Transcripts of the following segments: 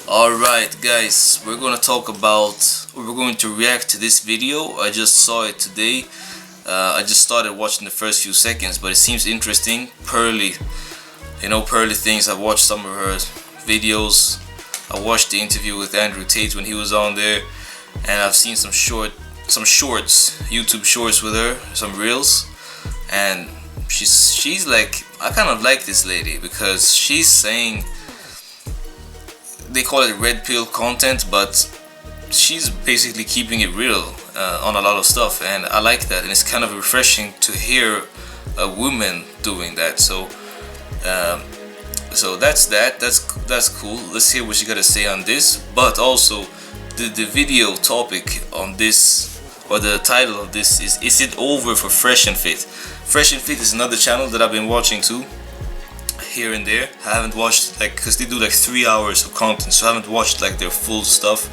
Alright guys, we're going to react to this video. I just saw it today. I just started watching the first few seconds, but it seems interesting. Pearly, Pearly things. I watched some of her videos. I watched the interview with Andrew Tate when he was on there, and I've seen some shorts, YouTube shorts with her, some reels, and she's like, I kind of like this lady because she's saying, they call it red pill content, but she's basically keeping it real on a lot of stuff, and I like that, and it's kind of refreshing to hear a woman doing that. So that's cool. Let's hear what she got to say on this. But also the video topic on this, or the title of this, is it over for Fresh and Fit? Fresh and Fit is another channel that I've been watching too, here and there. I haven't watched, like, because they do like 3 hours of content, so I haven't watched like their full stuff.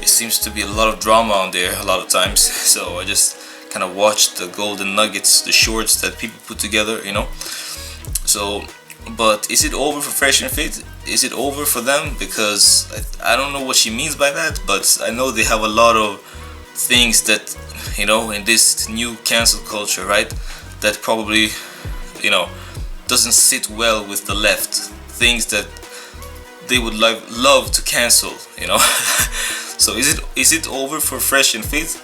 It seems to be a lot of drama on there a lot of times, so I just kind of watched the golden nuggets, the shorts that people put together, So, but is it over for Fresh and Fit? Is it over for them? Because I don't know what she means by that, but I know they have a lot of things that, in this new cancel culture, right, that probably, doesn't sit well with the left. Things that they would love to cancel, So is it over for Fresh and Fit?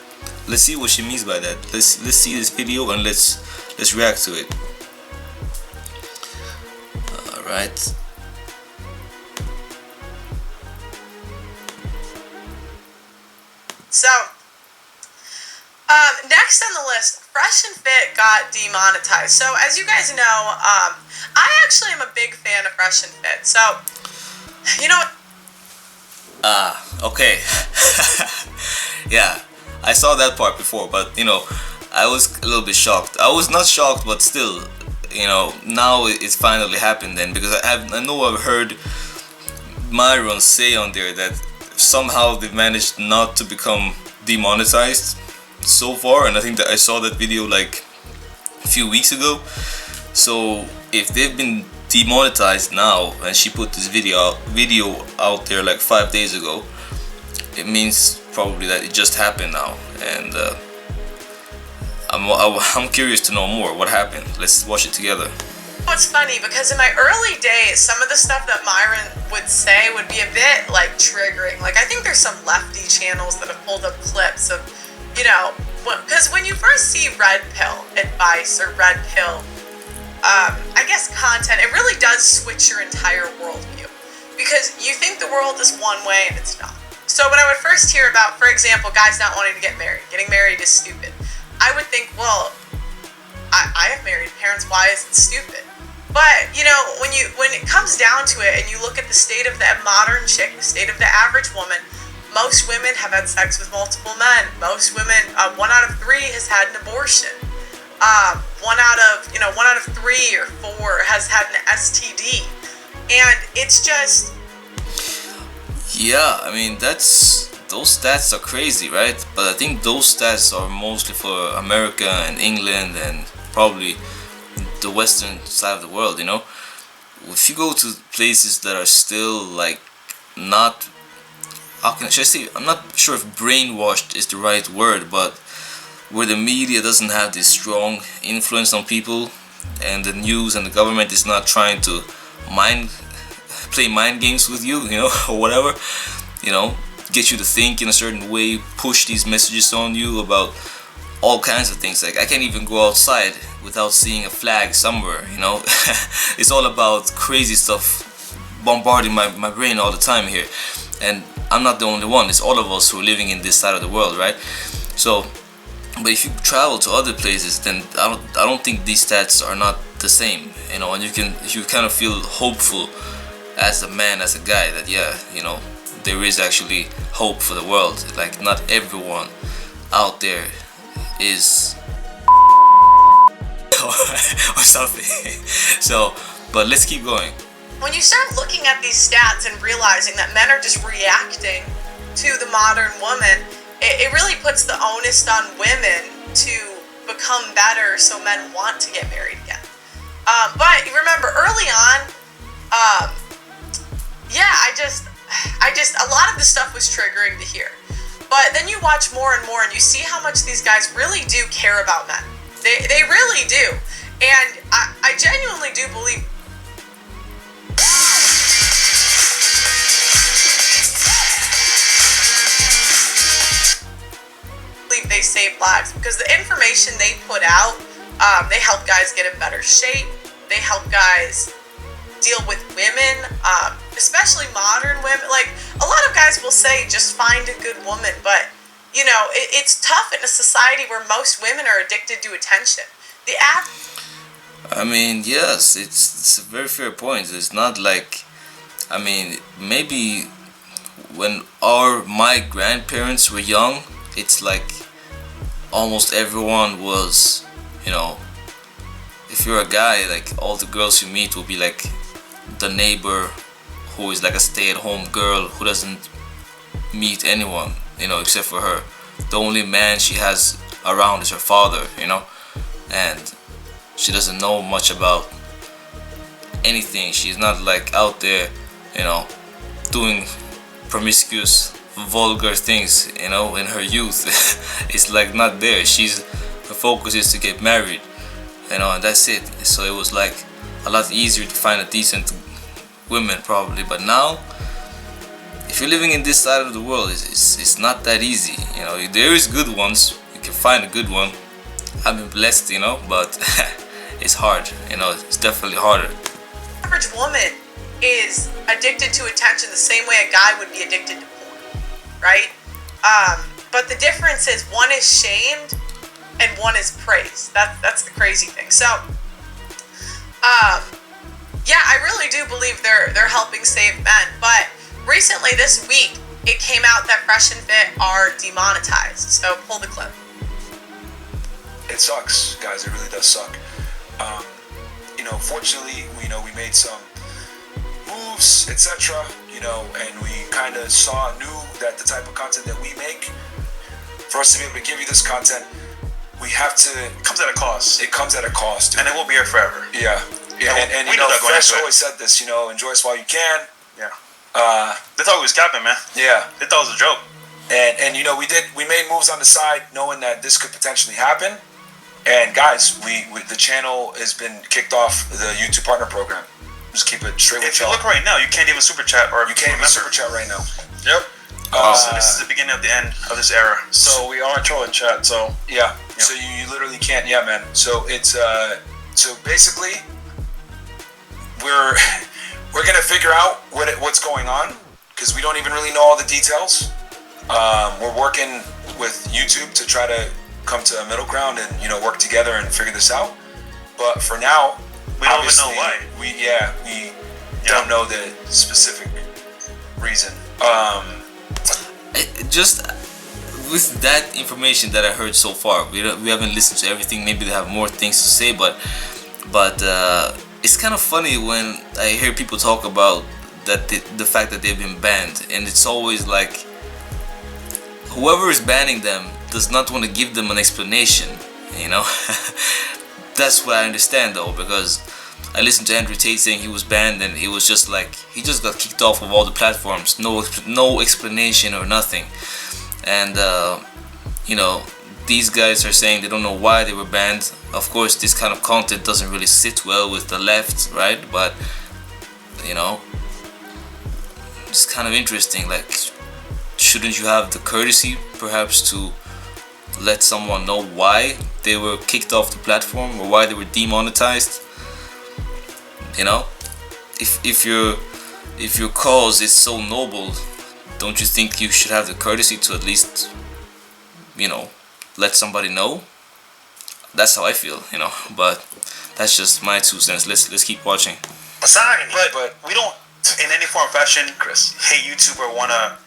Let's see what she means by that. Let's see this video and let's react to it. All right. So, next on the list, Fresh and Fit got demonetized. So, as you guys know, I actually am a big fan of Fresh and Fit. So, okay. Yeah, I saw that part before, but I was a little bit shocked. I was not shocked, but still, now it's finally happened then, because I know I've heard Myron say on there that somehow they've managed not to become demonetized so far, and I think that I saw that video like a few weeks ago. So if they've been demonetized now, and she put this video out there like 5 days ago, it means probably that it just happened now, and I'm curious to know more. What happened? Let's watch it together. It's funny because in my early days, some of the stuff that Myron would say would be a bit like triggering. Like, I think there's some lefty channels that have pulled up clips of, because when you first see red pill advice or red pill, I guess content, it really does switch your entire worldview, because you think the world is one way and it's not. So when I would first hear about, for example, guys not wanting to get married, getting married is stupid, I would think, well, I have married parents, why is it stupid? But, when it comes down to it and you look at the state of the modern chick, the state of the average woman, most women have had sex with multiple men. Most women, 1 out of 3 has had an abortion. 1 out of 3 or 4 has had an STD. And it's just... Yeah, I mean, those stats are crazy, right? But I think those stats are mostly for America and England and probably the western side of the world, If you go to places that are still like not, should I say, I'm not sure if brainwashed is the right word, but where the media doesn't have this strong influence on people, and the news and the government is not trying to play mind games with you, or whatever, get you to think in a certain way, push these messages on you about all kinds of things. Like, I can't even go outside without seeing a flag somewhere, It's all about crazy stuff bombarding my brain all the time here, and I'm not the only one. It's all of us who are living in this side of the world, right? So, but if you travel to other places, then I don't think these stats are not the same, and you kind of feel hopeful as a man, as a guy, that there is actually hope for the world. Like, not everyone out there is or something. So, but let's keep going. When you start looking at these stats and realizing that men are just reacting to the modern woman, it really puts the onus on women to become better so men want to get married again. But remember, early on, I a lot of the stuff was triggering to hear. But then you watch more and more, and you see how much these guys really do care about men. They really do. And I genuinely do believe they save lives, because the information they put out, they help guys get in better shape. They help guys deal with women, especially modern women. Like, a lot of guys will say just find a good woman, but you know, it's tough in a society where most women are addicted to attention. The app. I mean, yes, it's a very fair point. It's not like, I mean, maybe when my grandparents were young, it's like almost everyone was, you know, if you're a guy, like all the girls you meet will be like the neighbor who is like a stay-at-home girl who doesn't meet anyone, you know, except for her. The only man she has around is her father, you know, and she doesn't know much about anything. She's not like out there, you know, doing promiscuous, vulgar things, you know, in her youth. It's like not there. Her focus is to get married, you know, and that's it. So it was like a lot easier to find a decent women probably. But now, if you're living in this side of the world, it's not that easy. You know, there is good ones. You can find a good one. I've been blessed, you know, but it's hard. You know, it's definitely harder. The average woman is addicted to attention the same way a guy would be addicted to porn, right? But the difference is one is shamed and one is praised. That's the crazy thing. So, yeah, I really do believe they're helping save men. But recently, this week, it came out that Fresh and Fit are demonetized. So pull the clip. It sucks, guys. It really does suck. You know, fortunately, we made some moves, etc. You know, and we kind of knew that the type of content that we make, for us to be able to give you this content, we have to. It comes at a cost. It comes at a cost, dude. And it won't be here forever. Yeah. And you know, Fresh always said this. You know, enjoy us while you can. Yeah. They thought we was capping, man. Yeah. They thought it was a joke. And you know, we made moves on the side, knowing that this could potentially happen. And guys, the channel has been kicked off the YouTube partner program. Just keep it straight with y'all. If you look right now, you can't even super chat or you can't even super chat right now. Yep. So this is the beginning of the end of this era. So we are trolling chat. So yeah. So you literally can't. Yeah, man. So it's so basically we're gonna figure out what's going on, because we don't even really know all the details. We're working with YouTube to try to come to a middle ground and, you know, work together and figure this out. But for now, we don't even know why. We don't know the specific reason. Just with that information that I heard so far, we haven't listened to everything. Maybe they have more things to say, but it's kind of funny when I hear people talk about that the fact that they've been banned, and it's always like whoever is banning them does not want to give them an explanation, you know. That's what I understand though, because I listened to Andrew Tate saying he was banned, and it was just like he just got kicked off of all the platforms, no explanation or nothing. And you know, these guys are saying they don't know why they were banned. Of course, this kind of content doesn't really sit well with the left, right? But you know, it's kind of interesting. Like, shouldn't you have the courtesy perhaps to let someone know why they were kicked off the platform or why they were demonetized? You know, if your cause is so noble, don't you think you should have the courtesy to at least, you know, let somebody know? That's how I feel, you know. But that's just my 2 cents. Let's keep watching. But we don't, in any form or fashion, Chris, hate YouTube or want to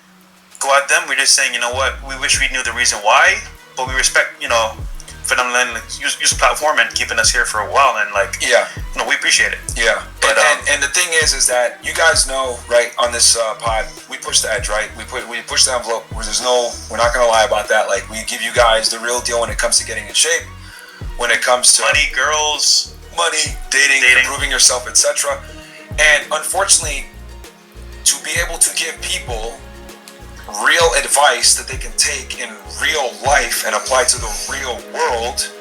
go at them. We're just saying, you know what, we wish we knew the reason why, but we respect, you know, for them letting use the platform and keeping us here for a while, and like, yeah, you know, we appreciate it. Yeah. But and the thing is that you guys know, right, on this pod, we push the edge, right? We push the envelope. We're not gonna lie about that. Like, we give you guys the real deal when it comes to getting in shape, when it comes to money, girls, dating, improving yourself, etc. And unfortunately, to be able to give people real advice that they can take in real life and apply to the real world,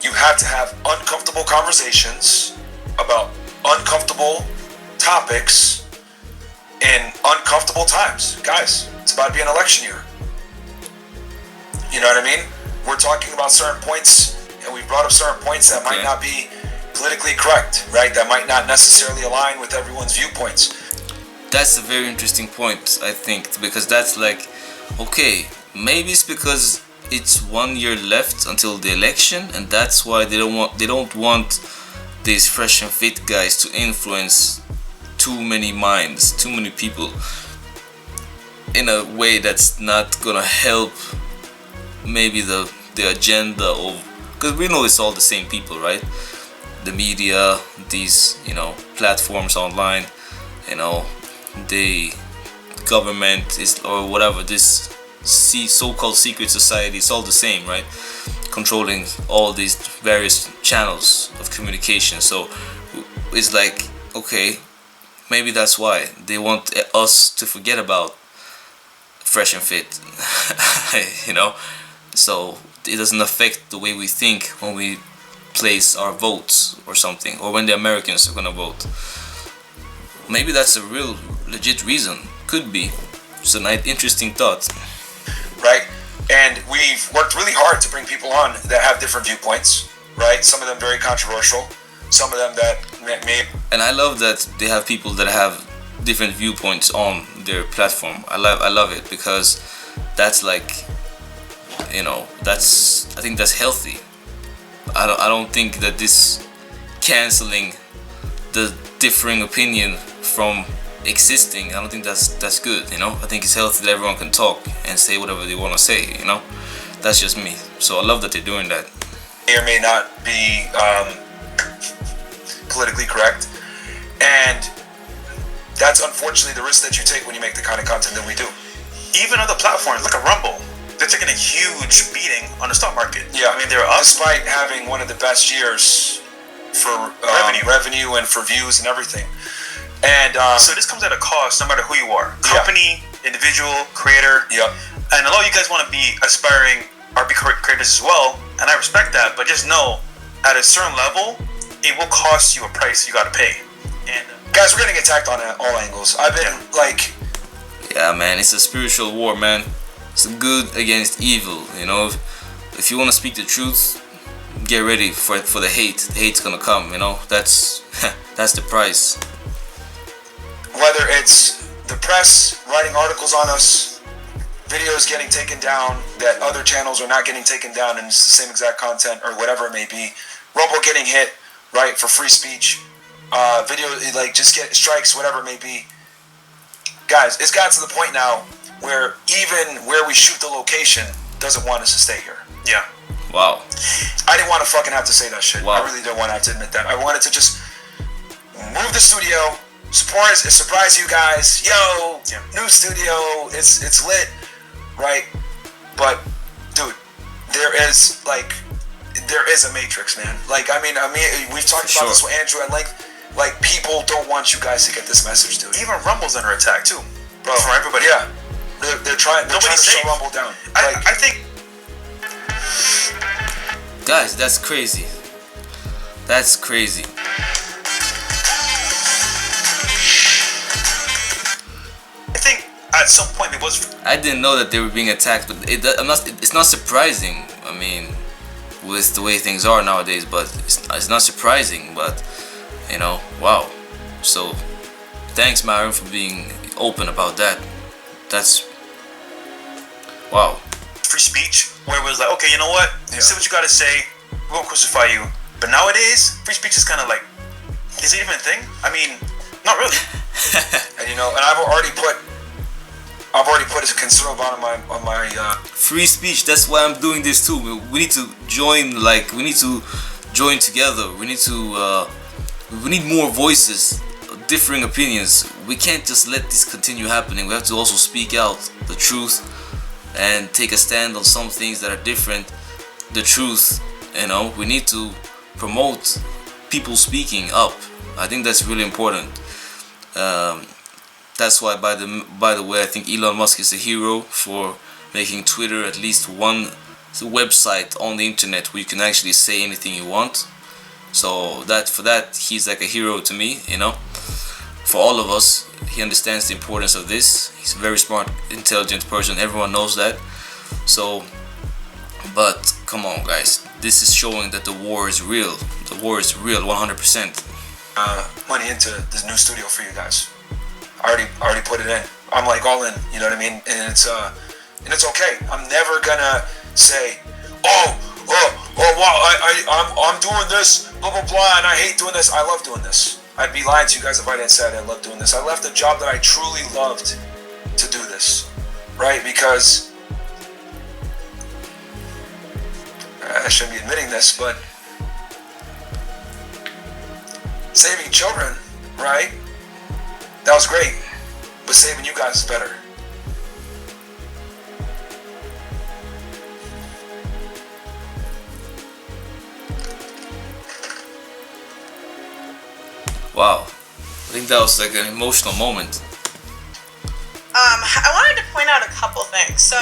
you have to have uncomfortable conversations about uncomfortable topics in uncomfortable times. Guys, it's about to be an election year. You know what I mean? We're talking about certain points, and we brought up certain points that might not be politically correct, right? That might not necessarily align with everyone's viewpoints. That's a very interesting point, I think, because that's like, okay, maybe it's because it's 1 year left until the election, and that's why they don't want these fresh and fit guys to influence too many minds, too many people, in a way that's not gonna help maybe the agenda of, because we know it's all the same people, right? The media, these, you know, platforms online, you know, the government is, or whatever, this so-called secret society, it's all the same, right? Controlling all these various channels of communication. So it's like, okay, maybe that's why they want us to forget about fresh and fit. You know, so it doesn't affect the way we think when we place our votes or something, or when the Americans are gonna vote. Maybe that's a real legit reason. Could be. It's an interesting thought. Right? And we've worked really hard to bring people on that have different viewpoints, right? Some of them very controversial, some of them that may. And I love that they have people that have different viewpoints on their platform. I love it, because that's like, you know, I think that's healthy. I don't think that this canceling the differing opinion from existing, I don't think that's good, you know. I think it's healthy that everyone can talk and say whatever they want to say, you know. That's just me. So I love that they're doing that. May or may not be politically correct, and that's unfortunately the risk that you take when you make the kind of content that we do. Even other platforms, look at Rumble. They're taking a huge beating on the stock market. Yeah, I mean, they're up. Despite having one of the best years for revenue and for views and everything. And so this comes at a cost, no matter who you are, company, individual, creator. Yeah. And a lot of you guys want to be aspiring RP creators as well, and I respect that. But just know, at a certain level, it will cost you a price you got to pay. And guys, we're getting attacked on all angles. I've been like, yeah, man, it's a spiritual war, man. It's good against evil, you know. If you want to speak the truth, get ready for the hate. The hate's gonna come, you know. That's that's the price. Whether it's the press writing articles on us, videos getting taken down that other channels are not getting taken down, and it's the same exact content or whatever it may be, Rumble getting hit, right, for free speech, video, like, just get strikes, whatever it may be. Guys, it's got to the point now where even where we shoot the location doesn't want us to stay here. yeah. Wow. I didn't want to fucking have to say that shit. Wow. I really don't want to have to admit that. I wanted to just move the studio, surprise you guys. Yo, new studio, it's lit, right? But dude, there is a matrix, man. Like, I mean, we've talked about this with Andrew at length. Like, people don't want you guys to get this message, dude. Even Rumble's under attack too, bro. from everybody. Yeah, they're trying to shut Rumble down. I think. Guys, that's crazy. That's crazy. I think at some point it was. I didn't know that they were being attacked, but it's not surprising. I mean, with the way things are nowadays, but it's not surprising. But you know, wow. So, thanks, Myron, for being open about that. That's wow. Free speech, where it was like, okay, you know what? Say what you gotta say. We won't crucify you. But nowadays, free speech is kind of like, is it even a thing? I mean, not really. And you know, and I've already put a considerable amount on my free speech. That's why I'm doing this too. We need to join. Like, we need to join together. We need more voices, differing opinions. We can't just let this continue happening. We have to also speak out the truth and take a stand on some things that are different. The truth, you know, we need to promote people speaking up. I think that's really important. that's why, by the way, I think Elon Musk is a hero for making Twitter at least one website on the internet where you can actually say anything you want. So for that, he's like a hero to me, you know. For all of us, he understands the importance of this. He's a very smart, intelligent person. Everyone knows that. So, but come on, guys, this is showing that the war is real. The war is real, 100%. Money into this new studio for you guys. I already put it in. I'm like all in. You know what I mean? And it's okay. I'm never gonna say, wow, I'm doing this, blah blah blah, and I hate doing this. I love doing this. I'd be lying to you guys if I didn't say I didn't love doing this. I left a job that I truly loved to do this, right? Because I shouldn't be admitting this, but saving children, right? That was great, but saving you guys is better. Wow, I think that was like an emotional moment. I wanted to point out a couple things. So,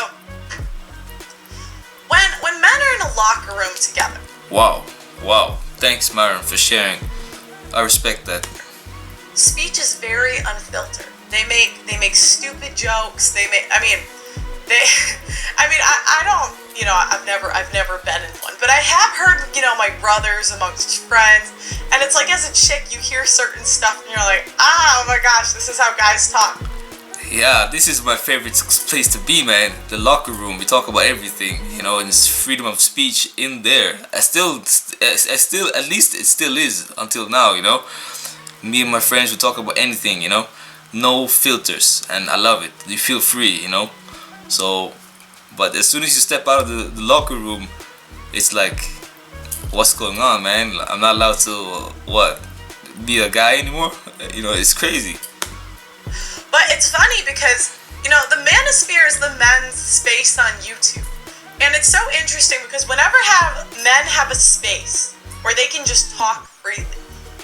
when men are in a locker room together. Wow. Thanks, Myron, for sharing. I respect that. Speech is very unfiltered. They make stupid jokes. I don't, I've never been in one, but I have heard, my brothers amongst friends, and it's like as a chick, you hear certain stuff and you're like, oh my gosh, this is how guys talk. Yeah, this is my favorite place to be, man. The locker room. We talk about everything, and it's freedom of speech in there. I still, at least it still is until now, Me and my friends, we talk about anything, No filters, and I love it. You feel free, So, but as soon as you step out of the locker room, it's like, what's going on, man? I'm not allowed to, be a guy anymore? It's crazy. But it's funny because, the manosphere is the men's space on YouTube. And it's so interesting because whenever men have a space where they can just talk freely,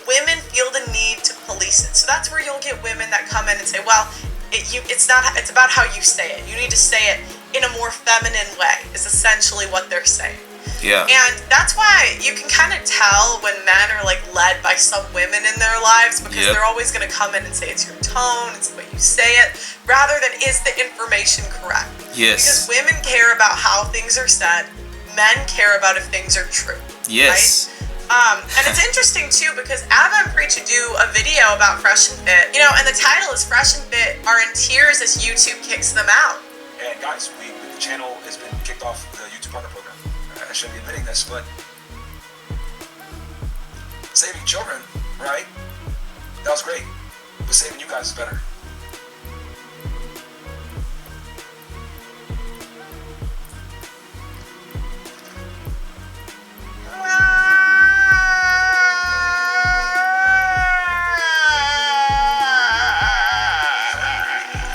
women feel the need to police it. So that's where you'll get women that come in and say, well, it's about how you say it. You need to say it in a more feminine way, is essentially what they're saying. Yeah. And that's why you can kind of tell when men are like led by some women in their lives, because they're always going to come in and say it's your tone, it's the way you say it, rather than is the information correct. Yes. Because women care about how things are said, men care about if things are true. Yes. Right? And it's interesting too because Ava and Preach do a video about Fresh and Fit, and the title is Fresh and Fit are in tears as YouTube kicks them out. And guys, the channel has been kicked off the YouTube Partner Program. I shouldn't be admitting this, but saving children, right? That was great, but saving you guys is better.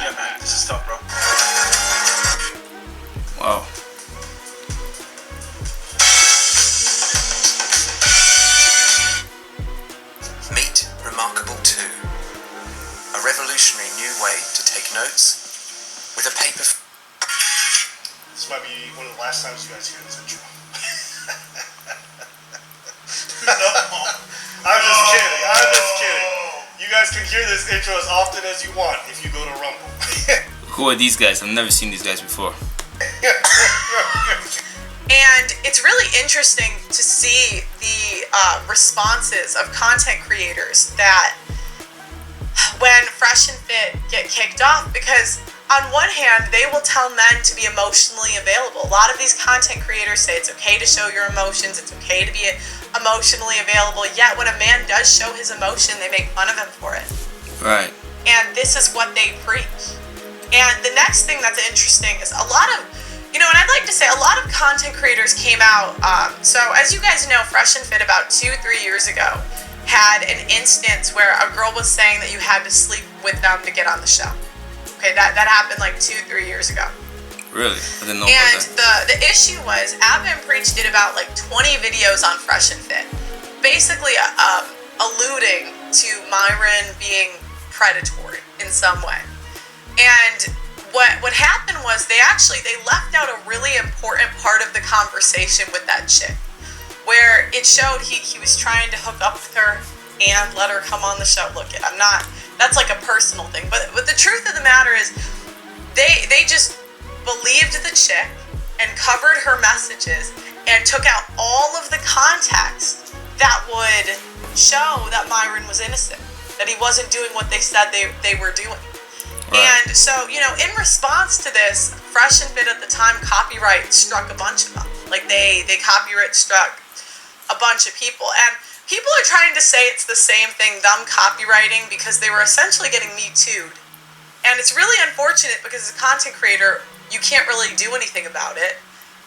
Yeah, man, this is tough, bro. Wow. Meet Remarkable 2, a revolutionary new way to take notes with a paper. This might be one of the last times you guys hear this intro. No, I'm just kidding. You guys can hear this intro as often as you want if you go to Rumble. Who are these guys? I've never seen these guys before. And it's really interesting to see the responses of content creators that when Fresh and Fit get kicked off, because on one hand, they will tell men to be emotionally available. A lot of these content creators say it's okay to show your emotions, it's okay to be emotionally available, yet when a man does show his emotion, they make fun of him for it. Right. And this is what they preach. And the next thing that's interesting is a lot of, and I'd like to say a lot of content creators came out. So as you guys know, Fresh and Fit about 2-3 years ago had an instance where a girl was saying that you had to sleep with them to get on the show. Okay, that happened like 2-3 years ago. Really? I didn't know And about that. the issue was, Abba and Preach did about like 20 videos on Fresh and Fit, basically alluding to Myron being predatory. in some way. And what happened was they left out a really important part of the conversation with that chick, where it showed he was trying to hook up with her and let her come on the show. Look, that's like a personal thing, but the truth of the matter is they just believed the chick and covered her messages and took out all of the context that would show that Myron was innocent, that he wasn't doing what they said they were doing. Right. And so, in response to this, Fresh and Fit at the time copyright struck a bunch of them. Like they copyright struck a bunch of people. And people are trying to say it's the same thing, them copywriting, because they were essentially getting Me Too'd. And it's really unfortunate because as a content creator, you can't really do anything about it.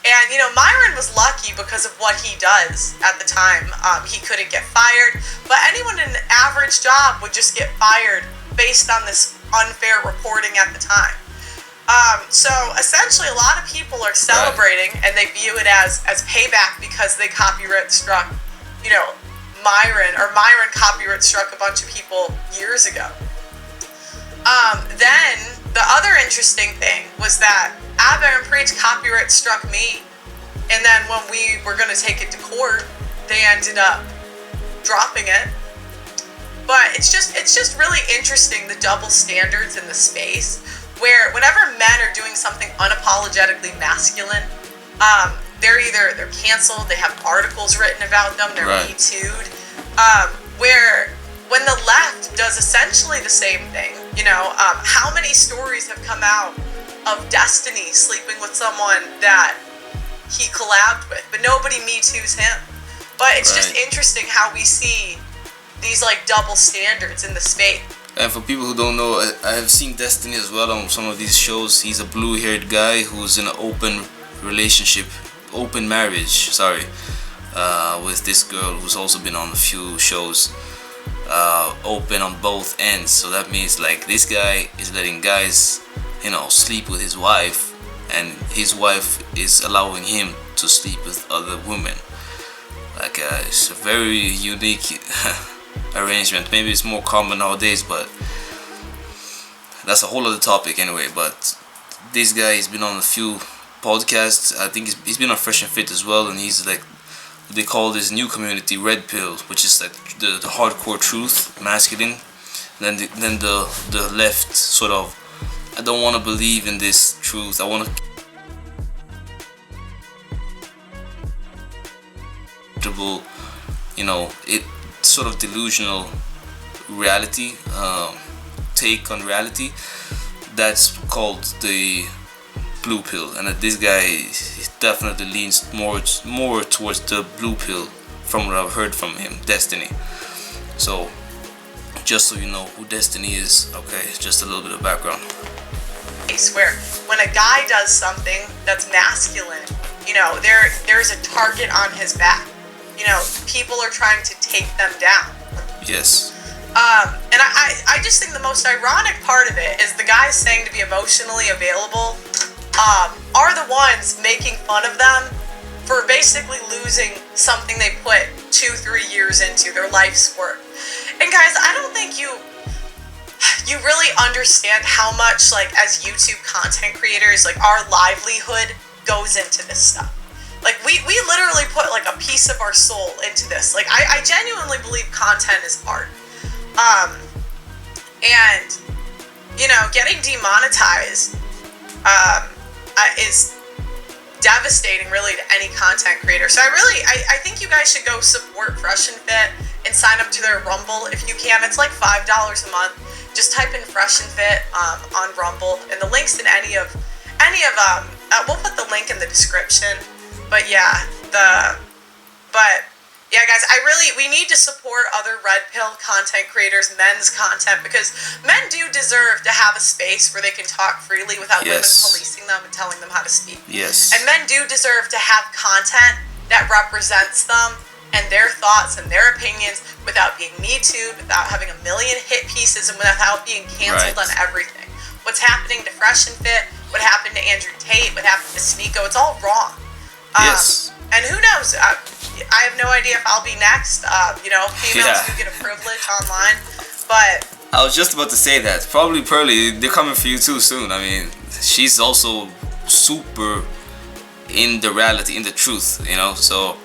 And, Myron was lucky because of what he does at the time. He couldn't get fired, but anyone in an average job would just get fired based on this unfair reporting at the time. So essentially a lot of people are celebrating and they view it as payback because they copyright struck, Myron copyright struck a bunch of people years ago. Then the other interesting thing was that Abba and Preach copyright struck me, and then when we were going to take it to court, they ended up dropping it. But it's just really interesting, the double standards in the space, where whenever men are doing something unapologetically masculine, they're canceled, they have articles written about them, they're Me Too'd. Where when the left does essentially the same thing, how many stories have come out of Destiny sleeping with someone that he collabed with, but nobody Me Too's him. But it's just interesting how we see these like double standards in the space. And for people who don't know, I have seen Destiny as well on some of these shows. He's a blue-haired guy who's in an open marriage, with this girl who's also been on a few shows, open on both ends. So that means like this guy is letting guys, sleep with his wife, and his wife is allowing him to sleep with other women. Like it's a very unique arrangement. Maybe it's more common nowadays, but that's a whole other topic anyway. But this guy has been on a few podcasts. I think he's been on Fresh and Fit as well, and he's like, they call this new community Red Pill, which is like the hardcore truth, masculine. Then the left sort of, I don't want to believe in this truth. I want to it sort of delusional reality, take on reality. That's called the blue pill, and this guy definitely leans more towards the blue pill from what I've heard from him, Destiny. So just so you know who Destiny is, okay, just a little bit of background. I swear, when a guy does something that's masculine, there's a target on his back. People are trying to take them down. Yes. And I just think the most ironic part of it is the guys saying to be emotionally available are the ones making fun of them for basically losing something they put 2-3 years into, their life's work. And guys, I don't think you really understand how much, like, as YouTube content creators, like, our livelihood goes into this stuff. Like, we literally put, like, a piece of our soul into this. Like, I genuinely believe content is art. And, getting demonetized is devastating, really, to any content creator. So I think you guys should go support Fresh and Fit and sign up to their Rumble if you can. It's like $5 a month. Just type in Fresh and Fit on Rumble, and the links in any of we'll put the link in the description. But yeah, guys, we need to support other red pill content creators, men's content, because men do deserve to have a space where they can talk freely without women policing them and telling them how to speak. Yes. And men do deserve to have content that represents them and their thoughts and their opinions without being Me Too'd, without having a million hit pieces, and without being canceled on everything. What's happening to Fresh and Fit, what happened to Andrew Tate, what happened to Sneeko, it's all wrong. Yes. And who knows? I have no idea if I'll be next. Females do get a privilege online, but I was just about to say that. Probably Pearly, they're coming for you too soon. I mean, she's also super in the reality, in the truth, you know. So,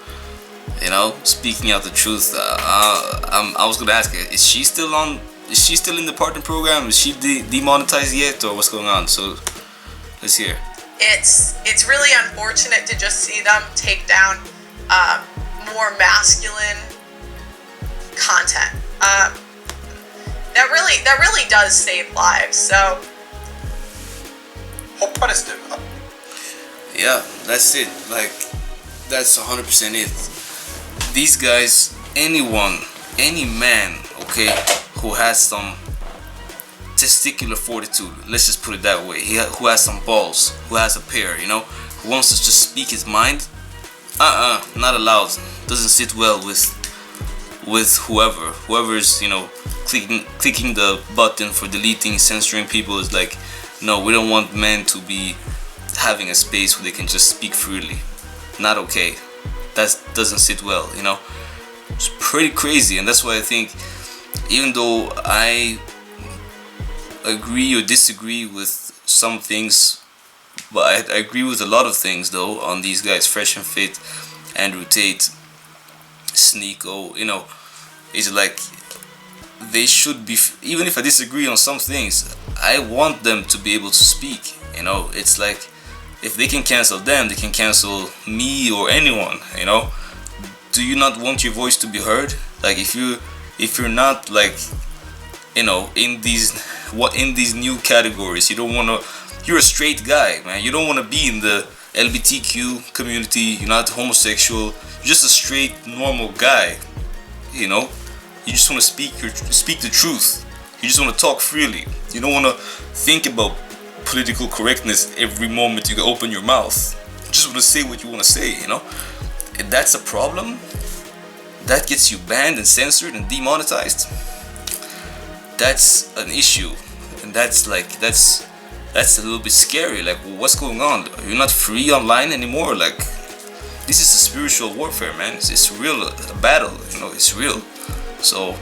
you know, speaking out the truth. I was gonna ask her, is she still on? Is she still in the partner program? Is she demonetized yet, or what's going on? So, let's hear. It's really unfortunate to just see them take down more masculine content. That really does save lives. So Hoppas du. Yeah, that's it. Like, that's 100% it. These guys, anyone, any man, okay, who has some testicular fortitude, let's just put it that way, who has some balls, who has a pair, you know, who wants to just speak his mind, not allowed. Doesn't sit well with whoever's, you know, clicking the button for deleting, censoring people. Is like, no, we don't want men to be having a space where they can just speak freely. Not okay. That doesn't sit well, you know. It's pretty crazy, and that's why I think, even though I agree or disagree with some things, but I agree with a lot of things though on these guys, Fresh and Fit, Andrew Tate, Sneeko, you know, it's like they should be, even if I disagree on some things, I want them to be able to speak, you know. It's like, if they can cancel them, they can cancel me or anyone, you know. Do you not want your voice to be heard? Like, if you're not, like, you know, in these new categories, you don't want to, you're a straight guy, man, you don't want to be in the LGBTQ community, you're not homosexual, you're just a straight normal guy, you know. You just want to speak the truth. You just want to talk freely. You don't want to think about political correctness every moment you can open your mouth. You just want to say what you want to say, you know. If that's a problem, that gets you banned and censored and demonetized. That's an issue, and that's a little bit scary. Like, what's going on? You're not free online anymore. Like, this is a spiritual warfare, man. It's real, a battle, you know. It's real. So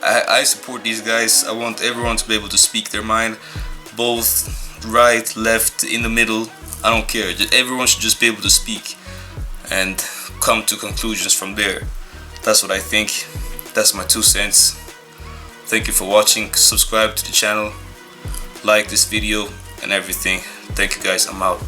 I support these guys. I want everyone to be able to speak their mind, both right, left, in the middle. I don't care. Everyone should just be able to speak and come to conclusions from there. That's what I think. That's my 2 cents. Thank you for watching. Subscribe to the channel, like this video and everything. Thank you guys. I'm out.